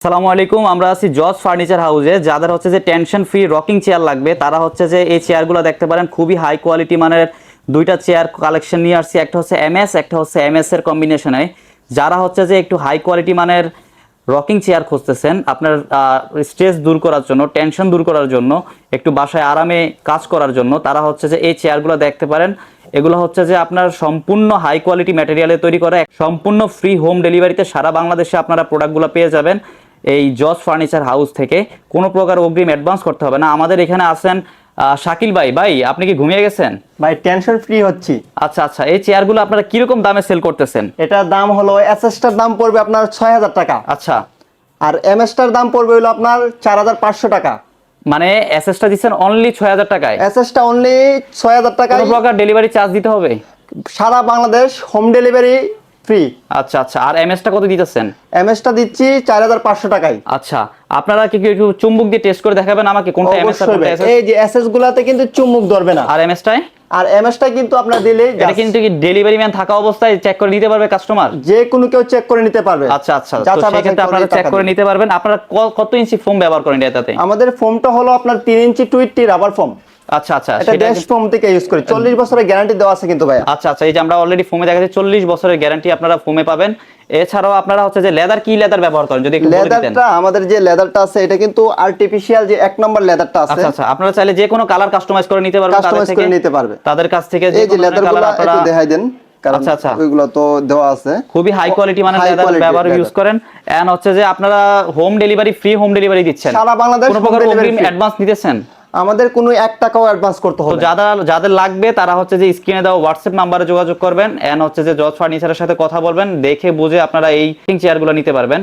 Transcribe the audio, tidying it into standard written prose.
আসসালামু আলাইকুম। আমরা আছি জজ ফার্নিচার হাউসে। যাদের হচ্ছে যে টেনশন ফ্রি রকিং চেয়ার লাগবে তারা হচ্ছে যে এই চেয়ারগুলো দেখতে পারেন। খুবই হাই কোয়ালিটি মানের দুইটা চেয়ার কালেকশন নিয়ে আসছি, একটা হচ্ছে এমএস, একটা হচ্ছে এমএস এর কম্বিনেশনে। যারা হচ্ছে যে একটু হাই কোয়ালিটি মানের রকিং চেয়ার খুঁজতেছেন আপনার স্ট্রেস দূর করার জন্য, টেনশন দূর করার জন্য, একটু বাসায় আরামে কাজ করার জন্য, তারা হচ্ছে যে এই চেয়ারগুলো দেখতে পারেন। এগুলো হচ্ছে যে আপনার সম্পূর্ণ হাই কোয়ালিটি ম্যাটেরিয়ালে তৈরি করা, সম্পূর্ণ ফ্রি হোম ডেলিভারিতে সারা বাংলাদেশে আপনারা প্রোডাক্টগুলো পেয়ে যাবেন এই জজ ফার্নিচার হাউস থেকে। কোনো প্রকার অগ্রিম অ্যাডভান্স করতে হবে না। আমাদের এখানে আছেন শাকিল ভাই। ভাই আপনি কি ঘুমিয়ে গেছেন? ভাই টেনশন ফ্রি হচ্ছি। আচ্ছা আচ্ছা, এই চেয়ারগুলো আপনারা কিরকম দামে সেল করতেছেন? এটার দাম হলো এসএসটার দাম পড়বে আপনার ৬,০০০ টাকা। আচ্ছা, আর এমএসটার দাম পড়বে হলো আপনার ৪,৫০০ টাকা। মানে এসএসটা দিচ্ছেন অনলি ৬,০০০ টাকায়? এসএসটা অনলি ৬,০০০ টাকা। কোনো প্রকার ডেলিভারি চার্জ দিতে হবে? সারা বাংলাদেশ হোম ডেলিভারি ফ্রি। আচ্ছা আচ্ছা, আর এমএসটা কত দিতেছেন? এমএসটা দিচ্ছি ৪,৫০০ টাকায়। আচ্ছা, আপনারা কি একটু চুম্বক দিয়ে টেস্ট করে দেখাবেন আমাকে কোনটা এমএস আর কোনটা এসএস? এই যে এসএস গুলাতে কিন্তু চুম্বক ধরবে না। আর এমএসটায়? আর এমএসটা কিন্তু আপনার দিলে এটা কিন্তু কি ডেলিভারি ম্যান থাকা অবস্থায় চেক করে নিতে পারবে কাস্টমার? যে কোনো কেউ চেক করে নিতে পারবে। আচ্ছা আচ্ছা, তো সেক্ষেত্রে আপনারা চেক করে নিতে পারবেন। আপনারা কত ইঞ্চি ফোম ব্যবহার করেন এটাতে? আমাদের ফোমটা হলো আপনার ৩ ইঞ্চি টুইটটি রাবার ফোম। আচ্ছা আচ্ছা, এটা ড্যাশ ফোম থেকে ইউজ করি। ৪০ বছরের গ্যারান্টি দেওয়া আছে কিন্তু ভাই। আচ্ছা আচ্ছা, এই যে আমরা অলরেডি ফোমে দেখাচ্ছি ৪০ বছরের গ্যারান্টি আপনারা ফোমে পাবেন। এছাড়াও আপনারা হচ্ছে যে লেদার, কি লেদার ব্যবহার করেন যদি একটু বলে দিতেন? লেদারটা আমাদের যে লেদারটা আছে এটা কিন্তু আর্টিফিশিয়াল যে ১ নম্বর লেদারটা আছে। আচ্ছা আচ্ছা, আপনারা চাইলে যে কোনো কালার কাস্টমাইজ করে নিতে পারবেন তাদের থেকে, নিতে পারবে তাদের কাছ থেকে। এই যে লেদারগুলো একটু দেখাই দেন, কারণ আচ্ছা আচ্ছা, ওইগুলো তো দেওয়া আছে। খুবই হাই কোয়ালিটি মানে লেদার ব্যবহার ইউজ করেন। এন্ড হচ্ছে যে আপনারা home delivery, free home delivery দিচ্ছেন সারা বাংলাদেশ। কোনো প্রকার অগ্রিম অ্যাডভান্স নিতেছেন? আমাদের কোনো ১ টাকাও অ্যাডভান্স করতে হবে না। যাদের লাগবে তারা হচ্ছে যে স্ক্রিনে দেওয়া হোয়াটসঅ্যাপ নাম্বারে যোগাযোগ করবেন, এন্ড হচ্ছে যে জজ ফার্নিচারের সাথে কথা বলবেন, দেখে বুঝে আপনারা এই চেয়ারগুলো নিতে পারবেন।